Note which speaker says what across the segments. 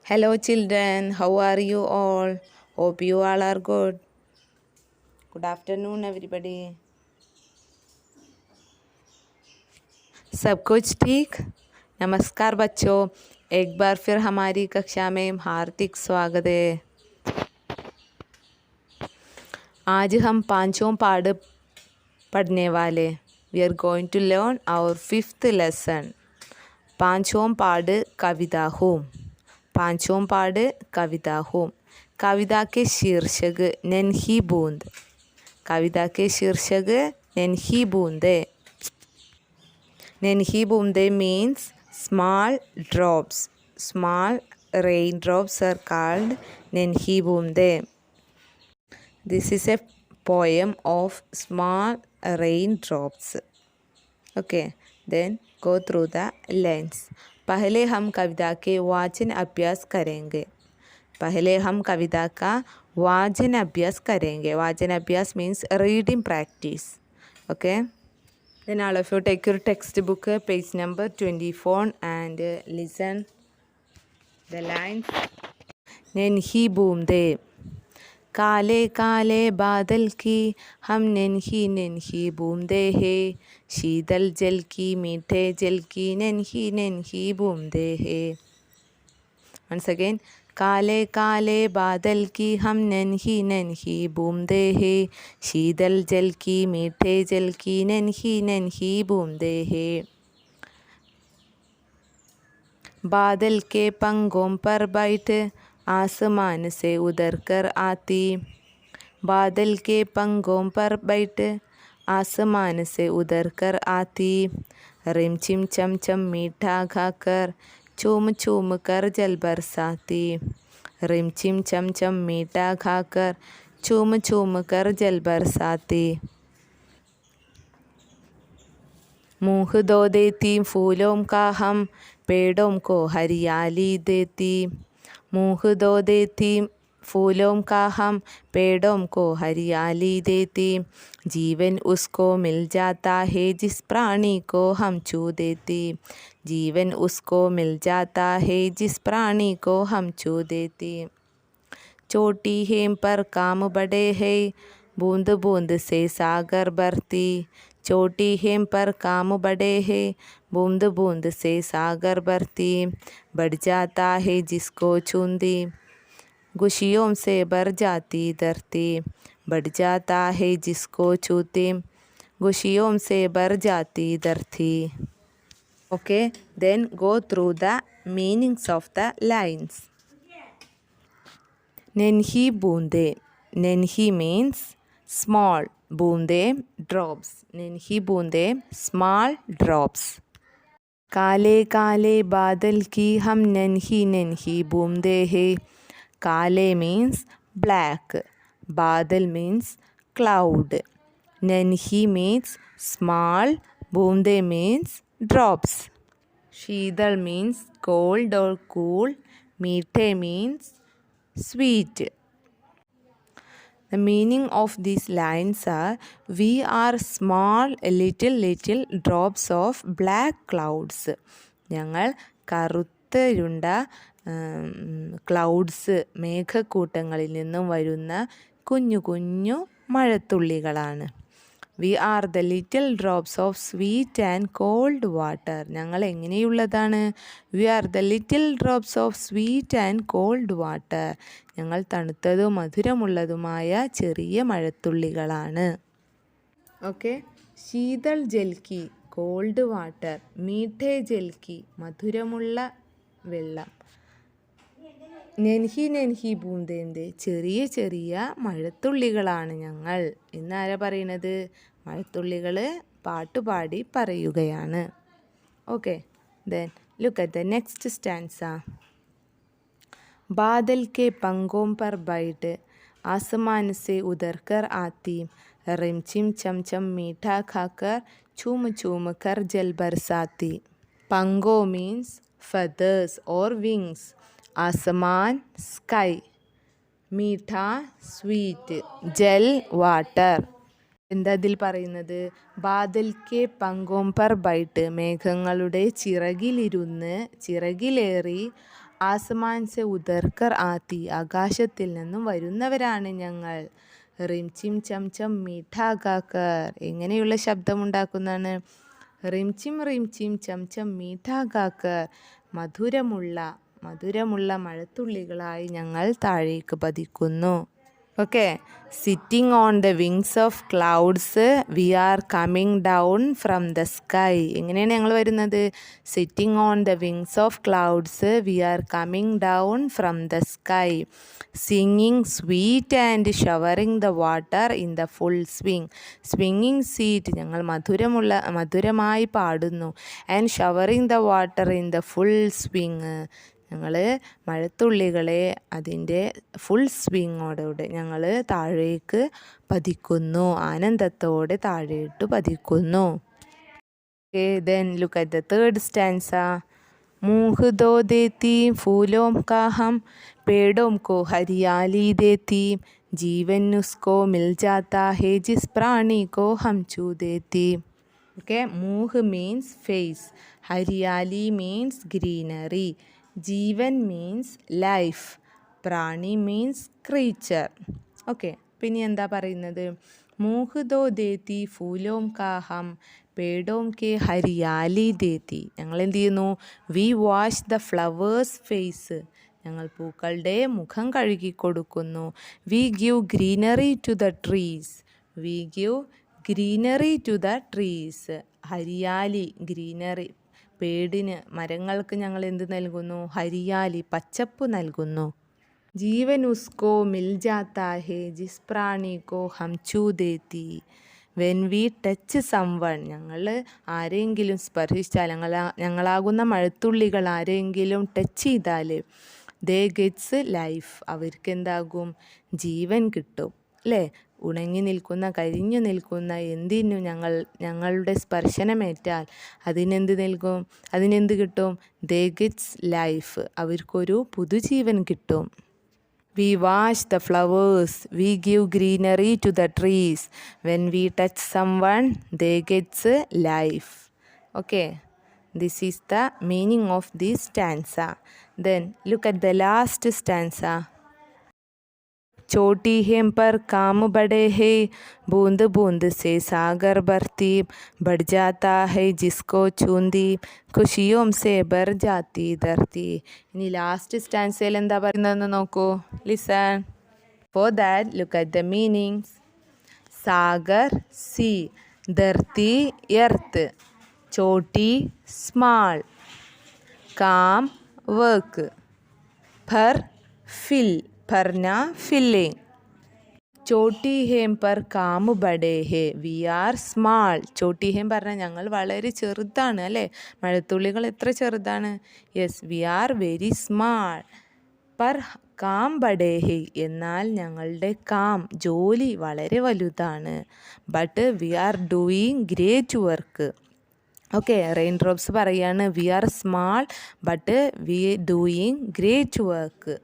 Speaker 1: Hello children, how are you all? Hope you all are good. Good afternoon everybody. सब कुछ ठीक? नमस्कार बच्चों, एक बार फिर हमारी कक्षा में हार्दिक स्वागत है। आज हम पांचों पाठ पढ़ने वाले। We are going to learn our fifth lesson. पांचों पाठ कविता हूँ। पांचों पाठ कविता हूँ। कविता के शीर्षक नन्ही बूंद। कविता के शीर्षक नन्ही बूंदे। नन्ही बूंदे means small drops. Small raindrops are called नन्ही बूंदे. This is a poem of small raindrops. Okay, then go through the lines. पहले हम कविता के वाचन अभ्यास करेंगे। पहले हम कविता का वाचन अभ्यास करेंगे। वाचन अभ्यास means reading practice. Okay. Then all of you take your textbook, page number 24 and listen the lines. नन्ही बूंदे। काले काले बादल की हम नन्ही नन्ही बूंदे हैं। शीतल जल की मीठे जल की नन्ही नन्ही बूंदे हैं। Once again. काले काले बादल की हम नन्ही नन्ही बूंदे हैं। शीतल जल की मीठे जल की नन्ही नन्ही बूंदे हैं। बादल के पंखों पर बैठ आसमान से उतर कर आती। बादल के पंखों पर बैठ आसमान से उतर कर आती। रिमझिम चमचम मीठा खाकर चूम चूम कर जल बरसाती। रिमझिम चमचम मीठा खाकर चूम चूम कर जल बरसाती। मुँह धो देती फूलों का हम पेड़ों को हरियाली देती। मुँह धो देती फूलों का हम पेड़ों को हरियाली देती। जीवन उसको मिल जाता है जिस प्राणी को हम छू देती। जीवन उसको मिल जाता है जिस प्राणी को हम छू देती। चोटी है पर काम बड़े है बूंद बूंद से सागर भरती। चोटी है पर काम बड़े है बूंद बूंद से सागर भरती। बढ़ जाता है जिसको छूंदी खुशियों से भर जाती धरती। बढ़ जाता है जिसको छूती खुशियों से भर जाती धरती। Okay, then go through the meanings of the lines. नन्ही बूंदे. नन्ही means small. बूंदे drops. नन्ही बूंदे small drops. काले काले बादल की हम नन्ही नन्ही बूंदे हैं. काले means black. बादल means cloud. नन्ही means small. बूंदे means drops. Sheetal means cold or cool. मीठे means sweet. The meaning of these lines are: we are small little drops of black clouds. ഞങ്ങൾ കറുത്തരുണ്ട ക്ലൗഡ്സ് മേഘക്കൂട്ടങ്ങളിൽ നിന്നും വരുന്ന കുഞ്ഞു കുഞ്ഞു മഴത്തുള്ളികളാണ്. We are the little drops of sweet and cold water. ഞങ്ങൾ എങ്ങനെയുള്ളതാണ്? We are the little drops of sweet and cold water. ഞങ്ങൾ തണുത്തതും മധുരമുള്ളതുമായ ചെറിയ മഴത്തുള്ളികളാണ്. ഓക്കെ. ശീതൾ ജൽക്കി കോൾഡ് വാട്ടർ. മീഠേ ജൽക്കി മധുരമുള്ള വെള്ളം. നൻഹി നൻഹി ബൂന്ദേന്ത് ചെറിയ ചെറിയ മഴത്തുള്ളികളാണ് ഞങ്ങൾ എന്നാരാ പറയണത്? മഴത്തുള്ളികൾ പാട്ടുപാടി പറയുകയാണ്. Okay, then look at the next stanza. बादल के पंखों पर बैठ आसमान से उतर कर आती. रिमझिम चमचम मीठा खाकर चूम चूम कर जल बरसाती. पंखो मीन्स feathers or wings. आसमान sky. मीठा sweet. ജൽ വാട്ടർ. എന്താ ഇതിൽ പറയുന്നത്? ബാദൽ കെ പങ്കോം പർ ബൈട്ട് മേഘങ്ങളുടെ ചിറകിലിരുന്ന് ചിറകിലേറി ആസ്മാൻ സെ ഉതർക്കർ ആത്തി, ആകാശത്തിൽ നിന്നും വരുന്നവരാണ് ഞങ്ങൾ. റിംചിം ചംചം മീഠാകാക്കർ, എങ്ങനെയുള്ള ശബ്ദമുണ്ടാക്കുന്നതാണ്? റിംചിം ചംചം മീഠാകാക്കർ, മധുരമുള്ള മഴത്തുള്ളികളായി ഞങ്ങൾ താഴേക്ക് പതിക്കുന്നു. Okay, sitting on the wings of clouds we are coming down from the sky. എങ്ങനെയാണ് ഞങ്ങൾ വരുന്നത്? Sitting on the wings of clouds we are coming down from the sky. Singing sweet and showering the water in the full swing. സ്വിങ്ങിങ് sweet, ഞങ്ങൾ മധുരമായി പാടുന്നു. And showering the water in the full swing, ഞങ്ങൾ മഴത്തുള്ളികളെ അതിൻ്റെ full സ്വിങ്ങോടുകൂടെ ഞങ്ങൾ താഴേക്ക് പതിക്കുന്നു, ആനന്ദത്തോടെ താഴേട്ട് പതിക്കുന്നു. Okay, then look at the third stanza. मूँह दो देती फूलों का हम, पेड़ों को हरियाली देती, जीवन उसको मिल जाता है जिस प्राणी को हम छू देती. Okay, मूँह means face, हरियाली means greenery, ജീവൻ മീൻസ് ലൈഫ്, പ്രാണി മീൻസ് ക്രീച്ചർ. ഓക്കെ, പിന്നെ എന്താ പറയുന്നത്? മൂഹ് ദോ ദേത്തി ഫൂലോം കാ ഹം, പേടോം കെ ഹരിയാലി ദേത്തി. ഞങ്ങൾ എന്ത് ചെയ്യുന്നു? We wash the flowers face, ഞങ്ങൾ പൂക്കളുടെ മുഖം കഴുകി കൊടുക്കുന്നു. We give greenery to the trees, we give greenery to the trees. ഹരിയാലി, ഗ്രീനറി, പേടിന്, മരങ്ങൾക്ക് ഞങ്ങൾ എന്ത് നൽകുന്നു? ഹരിയാലി, പച്ചപ്പ് നൽകുന്നു. ജീവൻ ഉസ്കോ മിൽ ജാത്താ ഹേ ജിസ് പ്രാണി കോ ഹം ഛൂ ദേത്തി. വെൻ വി ടച്ച് സംവൺ, ഞങ്ങൾ ആരെങ്കിലും സ്പർശിച്ചാൽ, ഞങ്ങളാകുന്ന മഴത്തുള്ളികൾ ആരെങ്കിലും ടച്ച് ചെയ്താൽ, ദേ ഗെറ്റ്സ് ലൈഫ്, അവർക്ക് എന്താകും? ജീവൻ കിട്ടും. അല്ലേ? ഉണങ്ങി നിൽക്കുന്ന, കരിഞ്ഞു നിൽക്കുന്ന എന്തിനും ഞങ്ങളുടെ സ്പർശനമേറ്റാൽ അതിനെന്ത് കിട്ടും? ദേ ഗെറ്റ്സ് ലൈഫ്, അവർക്കൊരു പുതുജീവൻ കിട്ടും. We wash the flowers, we give greenery to the trees, when we touch someone they gets life. Okay, this is the meaning of this stanza. Then look at the last stanza. छोटी हेम पर काम बड़े है, बूंद बूंद से सागर भरती, बढ़ जाता है जिसको छूंदी, खुशियों से भर जाती धरती. ഇനി ലാസ്റ്റ് സ്റ്റാൻസയിൽ എന്താ പറയുന്നതെന്ന് നോക്കൂ. Listen. For that, look at the meanings. Sagar sea, Dharti earth, Chhoti small, काम work, भर fill, भरना filling. ചോട്ടി ഹേം പർ കാം ബഡേ ഹേ, വി ആർ സ്മാൾ. ചോട്ടി ഹേം പറഞ്ഞാൽ ഞങ്ങൾ വളരെ ചെറുതാണ്, അല്ലേ? മഴത്തുള്ളികൾ എത്ര ചെറുതാണ്? Yes, we are very small. പർ കാം ബഡേ ഹേ, എന്നാൽ ഞങ്ങളുടെ ജോലി വളരെ വലുതാണ്. But we are doing great work. Okay, rain drops പറയാണ് we are small but we doing great work.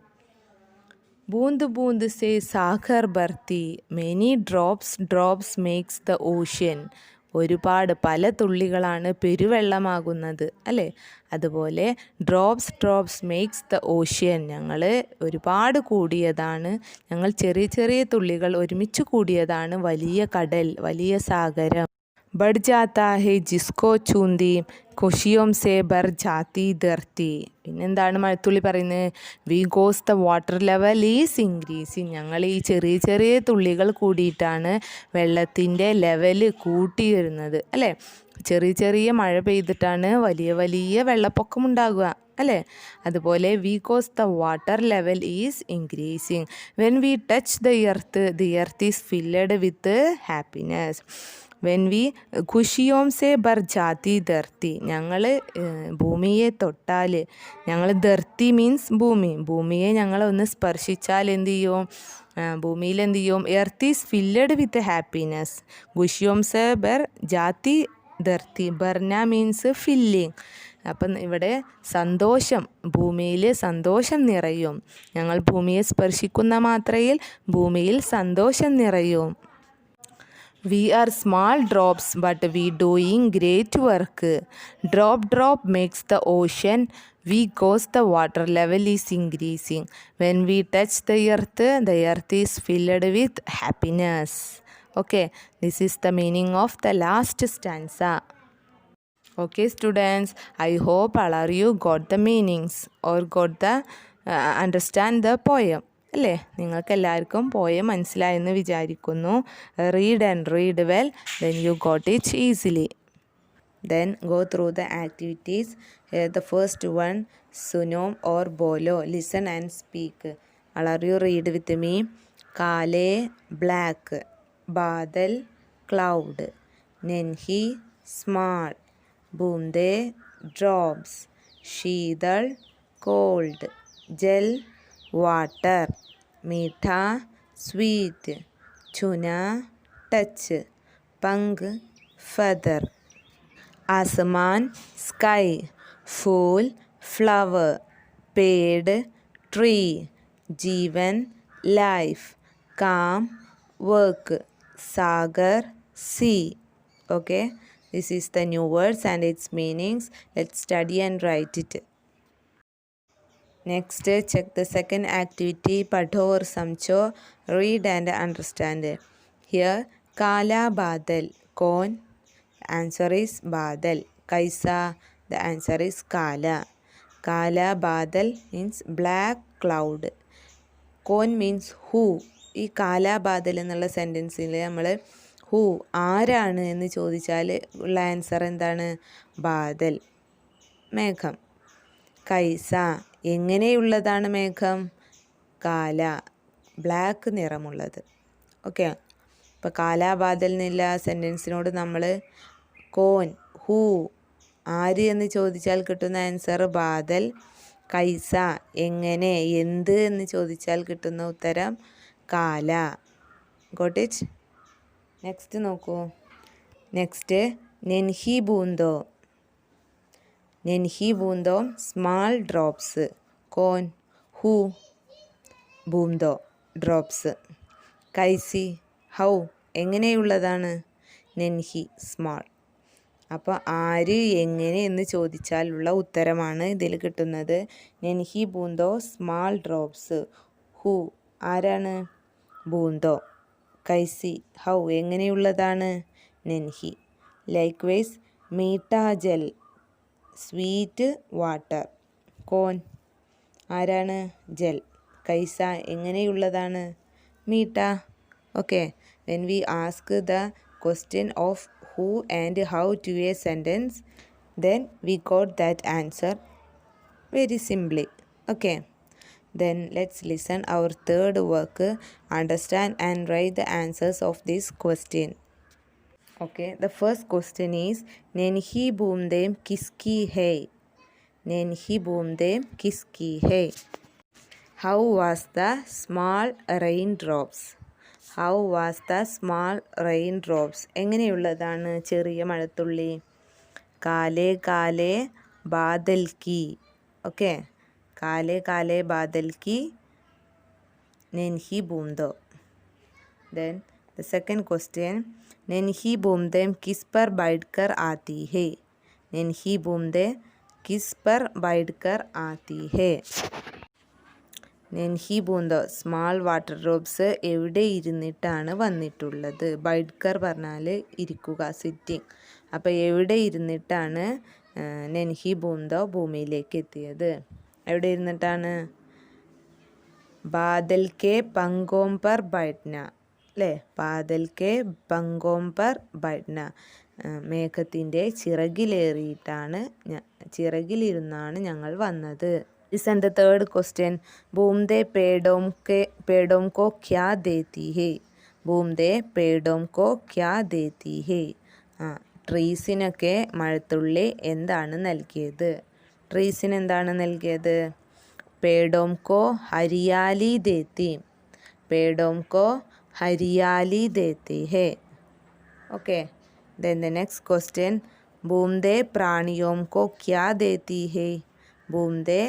Speaker 1: ബൂന്ത് ബൂന്ത് സേ സാഗർ ഭർത്തി, many drops makes the ocean. പല തുള്ളികളാണ് പെരുവെള്ളമാകുന്നത്, അല്ലേ? അതുപോലെ ഡ്രോപ്സ് മേക്സ് ദ ഓഷ്യൻ, ഞങ്ങൾ ഒരുപാട് കൂടിയതാണ്, ഞങ്ങൾ ചെറിയ ചെറിയ തുള്ളികൾ ഒരുമിച്ച് കൂടിയതാണ് വലിയ കടൽ, വലിയ സാഗരം. बढ़ जाता है जिसको छूंदी, खुशियों से भर जाती धरती. പിന്നെന്താണ് മഴത്തുള്ളി പറയുന്നത്? We goes the water level is increasing. ഞങ്ങൾ ഈ ചെറിയ ചെറിയ തുള്ളികൾ കൂടിയിട്ടാണ് വെള്ളത്തിൻ്റെ ലെവൽ കൂട്ടി വരുന്നത്, അല്ലേ? ചെറിയ ചെറിയ മഴ പെയ്തിട്ടാണ് വലിയ വലിയ വെള്ളപ്പൊക്കം ഉണ്ടാകുക, അല്ലേ? അതുപോലെ we goes the water level is increasing. When we touch the earth is filled with happiness. When we ഖുഷിയോം സേ ബർ ജാതി ധർത്തി, ഞങ്ങൾ ഭൂമിയെ തൊട്ടാൽ, ഞങ്ങൾ ധർത്തി മീൻസ് ഭൂമിയെ ഞങ്ങൾ ഒന്ന് സ്പർശിച്ചാൽ എന്ത് ചെയ്യും? ഭൂമിയിൽ എന്ത് ചെയ്യും? Earth is filled with happiness. ഖുഷിയോം സേ ബർ ജാതി ധർത്തി, ബർന മീൻസ് ഫില്ലിങ്. അപ്പം ഇവിടെ സന്തോഷം, ഭൂമിയിൽ സന്തോഷം നിറയും. ഞങ്ങൾ ഭൂമിയെ സ്പർശിക്കുന്ന മാത്രയിൽ ഭൂമിയിൽ സന്തോഷം നിറയും. We are small drops, but we doing great work. Drop, drop makes the ocean. We cause the water level is increasing. When we touch the earth is filled with happiness. Okay, this is the meaning of the last stanza. Okay, students, I hope all of you got the meanings or got the understand the poem. അല്ലേ, നിങ്ങൾക്ക് എല്ലാവർക്കും poem മനസ്സിലായെന്ന് വിചാരിക്കുന്നു. Read and read well, then you got it easily. Then go through the activities. The first one, Sunom or Bolo. Listen and speak. All of you read with me. Kale, black. Badal, cloud. Nenhi, small. Boonde, drops. Sheedal, cold. Gel, water. Meetha, sweet. Chuna, touch. Pang, feather. Asman, sky. Fool, flower. Paid, tree. Jeevan, life. Calm, work. Sagar, sea. Okay, this is the new words and its meanings. Let's study and write it. Next, check the second activity. Padho or samcho. Read and understand. Here, Kala Badal. Kon. Answer is Badal. Kaisa. The answer is Kala. Kala Badal means black cloud. Kon means who. ഈ കാലാ ബാദൽ എന്നുള്ള സെൻറ്റൻസിൽ നമ്മൾ who ആരാണ് എന്ന് ചോദിച്ചാൽ ഉള്ള answer എന്താണ്? ബാദൽ, മേഘം. കൈസ എങ്ങനെയുള്ളതാണ് മേഘം? കാല ബ്ലാക്ക് നിറമുള്ളത്. ഓക്കെ, ഇപ്പോൾ കാലാ ബാദൽ എന്നുള്ള സെൻറ്റൻസിനോട് നമ്മൾ കോൻ ഹൂ ആര് എന്ന് ചോദിച്ചാൽ കിട്ടുന്ന ആൻസർ ബാദൽ. കൈസ എങ്ങനെ എന്ത് എന്ന് ചോദിച്ചാൽ കിട്ടുന്ന ഉത്തരം കാല. Got it? നെക്സ്റ്റ് നോക്കൂ. നെക്സ്റ്റ് നെൻഹി ബൂന്തോ. നെൻഹി ബൂന്തോ സ്മാൾ ഡ്രോപ്സ്. കോൻ ഹൂ. ബൂന്തോ ഡ്രോപ്സ്. കൈസി ഹൗ എങ്ങനെയുള്ളതാണ്? നെൻഹി സ്മാൾ. അപ്പോൾ ആര് എങ്ങനെ എന്ന് ചോദിച്ചാലുള്ള ഉത്തരമാണ് ഇതിൽ കിട്ടുന്നത്. നെൻഹി ബൂന്തോ സ്മാൾ ഡ്രോപ്സ്. ഹൂ ആരാണ്? ബൂന്തോ. കൈസി ഹൗ എങ്ങനെയുള്ളതാണ്? നെൻഹി. ലൈക്വൈസ് മീഠാ ജൽ സ്വീറ്റ് വാട്ടർ. കോൻ ആരാണ്? ജൽ. കൈസ എങ്ങനെയുള്ളതാണ്? മീഠ. Okay, when we ask the question of who and how to a sentence, then we got that answer very simply. Okay, then let's listen our third work. Understand and write the answers of this question. Okay, the first question is Nenhi boomdem kiski hai. Nenhi boomdem kiski hai. How was the small raindrops? How was the small raindrops? എങ്ങനെയുള്ളതാണ് ചെറിയ മഴത്തുള്ളി? കാലേ കാലേ ബാദൽ കി. Okay, കാലേ കാലേ ബാദൽ കി നെൻഹി ബൂംദോ. Then the second question, നെൻഹി ബൂംദേം കിസ് पर बैठकर आती है. നെൻഹി ബൂംദേ കിസ് पर बैठकर आती है. നെൻഹി ബൂന്തോ സ്മാൾ വാട്ടർ ഡ്രോപ്സ് എവിടെ ഇരുന്നിട്ടാണ് വന്നിട്ടുള്ളത്? ബൈഡ്കർ പറഞ്ഞാൽ ഇരിക്കുക, സിറ്റിംഗ്. അപ്പോൾ എവിടെ ഇരുന്നിട്ടാണ് നെൻഹി ബൂന്തോ ഭൂമിയിലേക്ക് എത്തിയത്? എവിടെ ഇരുന്നിട്ടാണ്? ബാദൽ കെ പങ്കോം പർ ബൈഠന. അല്ലേ, ബാദൽ കെ പങ്കോം പർ ബൈഠന. മേഘത്തിൻ്റെ ചിറകിലിരുന്നാണ് ഞങ്ങൾ വന്നത്. Listen the third question. बूंदे पेड़ों को क्या देती है? बूंदे पेड़ों को क्या देती है? ട്രീസിനൊക്കെ മഴത്തുള്ളി എന്താണ് നൽകിയത്? ട്രീസിന് എന്താണ് നൽകിയത്? പേടോം കോ ഹരിയാലി ദേത്തി. പേടോം കോ ഹരിയാലി ദേത്തി ഹേ. Okay, then the next question. बूंदे प्राणियों को क्या देती है? बूंदे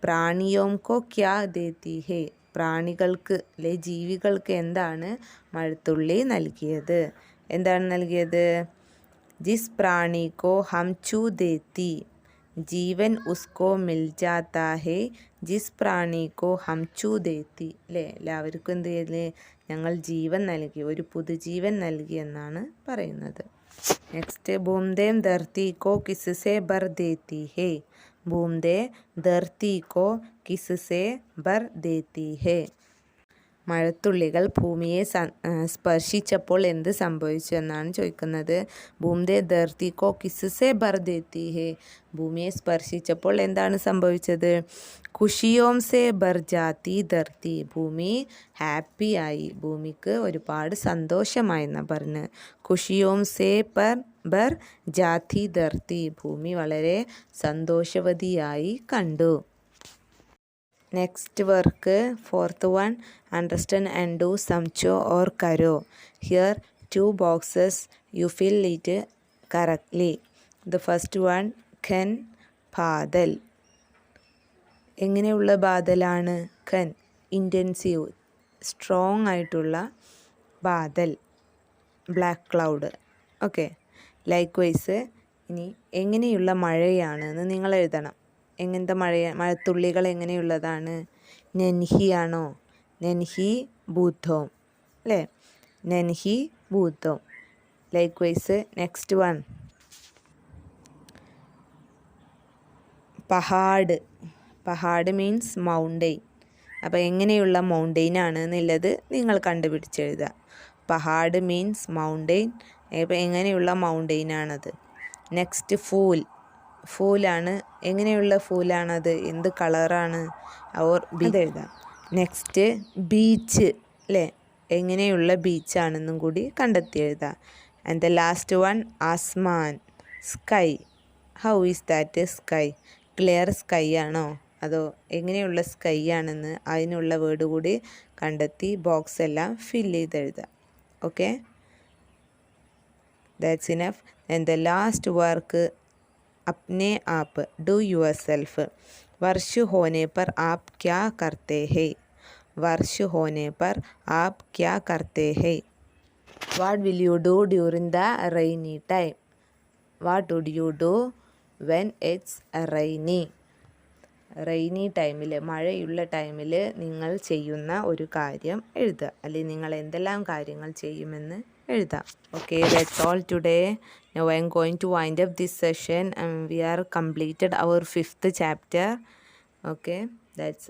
Speaker 1: പ്രാണിയോം കോ ക്യാ ദേത്തി ഹേ. പ്രാണികൾക്ക് അല്ലെ ജീവികൾക്ക് എന്താണ് മഴത്തുള്ളി നൽകിയത്? എന്താണ് നൽകിയത്? ജിസ് പ്രാണി കോ ഹം ഛൂ ദേത്തി ജീവൻ ഉസ്കോ മിൽ ജാത്താ ഹേ ജിസ് പ്രാണി കോ ഹം ഛൂ ദേത്തി. അല്ലേ, എല്ലാവർക്കും എന്ത് ചെയ്യല്? ഞങ്ങൾ ജീവൻ നൽകി, ഒരു പുതുജീവൻ നൽകി എന്നാണ് പറയുന്നത്. നെക്സ്റ്റ്, ബൂംദേം ധർത്തി കോ കിസ്സേ ഭർ ദേത്തി ഹേ. ബൂംദേ ധർത്തി കോ കിസ്സേ ഭർ ദേത്തി ഹേ. മഴത്തുള്ളികൾ ഭൂമിയെ സ്പർശിച്ചപ്പോൾ എന്ത് സംഭവിച്ചു എന്നാണ് ചോദിക്കുന്നത്. ബൂംദേ ധർത്തി കോ കിസ്സേ ഭർ ദേത്തി ഹേ. ഭൂമിയെ സ്പർശിച്ചപ്പോൾ എന്താണ് സംഭവിച്ചത്? ഖുഷിയോം സേ ഭർ ജാത്തി ധർത്തി. ഭൂമി ഹാപ്പി ആയി, ഭൂമിക്ക് ഒരുപാട് സന്തോഷമായി എന്നാണ് പറഞ്ഞത്. ഖുഷിയോം സേ ഭർ ജാത്തി ധർത്തി. ഭൂമി വളരെ സന്തോഷവതിയായി കണ്ടു. Next work, fourth one, understand and do സംചോ ഓർ കരോ. Here 2 boxes, you fill it correctly. The first one, ഖൻ ബാദൽ. എങ്ങനെയുള്ള ബാദലാണ്? ഖൻ ഇൻറ്റൻസീവ്, സ്ട്രോങ് ആയിട്ടുള്ള ബാദൽ, ബ്ലാക്ക് ക്ലൗഡ്. ഓക്കെ, ലൈക്ക്വൈസ് ഇനി എങ്ങനെയുള്ള മഴയാണ് എന്ന് നിങ്ങൾ എഴുതണം. എങ്ങനത്തെ മഴത്തുള്ളികൾ എങ്ങനെയുള്ളതാണ്? നെൻഹി ആണോ? നെൻഹി ബൂത്തോം, അല്ലേ? നെൻഹി ബൂത്തോം. ലൈക്ക്വൈസ് നെക്സ്റ്റ് വൺ, പഹാഡ്. പഹാഡ് മീൻസ് മൗണ്ടെയിൻ. അപ്പോൾ എങ്ങനെയുള്ള മൗണ്ടെയിൻ ആണ് എന്നുള്ളത് നിങ്ങൾ കണ്ടുപിടിച്ചെഴുതുക. പഹാഡ് മീൻസ് മൗണ്ടെയിൻ. അപ്പോൾ എങ്ങനെയുള്ള മൗണ്ടെയിൻ ആണത്? നെക്സ്റ്റ്, ഫൂൽ. ഫൂലാണ്. എങ്ങനെയുള്ള ഫൂലാണത്? എന്ത് കളറാണ്? ഓർ എഴുതാം. നെക്സ്റ്റ്, ബീച്ച്, അല്ലേ? എങ്ങനെയുള്ള ബീച്ചാണെന്നും കൂടി കണ്ടെത്തി എഴുതാം. ആൻഡ് ദ ലാസ്റ്റ് വൺ, ആസ്മാൻ, sky. How is that sky? Clear sky ആണോ? അതോ എങ്ങനെയുള്ള സ്കൈ ആണെന്ന് അതിനുള്ള വേർഡ് കൂടി കണ്ടെത്തി ബോക്സ് എല്ലാം ഫില്ല് ചെയ്തെഴുതാം. Okay, that's enough. And the last work, अपने आप, डू യുവർ സെൽഫ്. വർഷ ഹോനെ पर आप क्या करते हैं? वर्ष होने पर आप क्या करते हैं? What will you do during the rainy time? What would you do when it's rainy? Rainy ടൈമിൽ, മഴയുള്ള ടൈമിൽ നിങ്ങൾ ചെയ്യുന്ന ഒരു കാര്യം എഴുതുക, അല്ലെങ്കിൽ നിങ്ങൾ എന്തെല്ലാം കാര്യങ്ങൾ ചെയ്യുമെന്ന് എഴുതാം. Okay, that's all today. Now I am going to wind up this session and we are completed our 5th chapter. Okay, that's,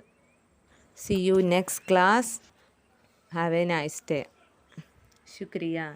Speaker 1: see you next class. Have a nice day. Shukriya.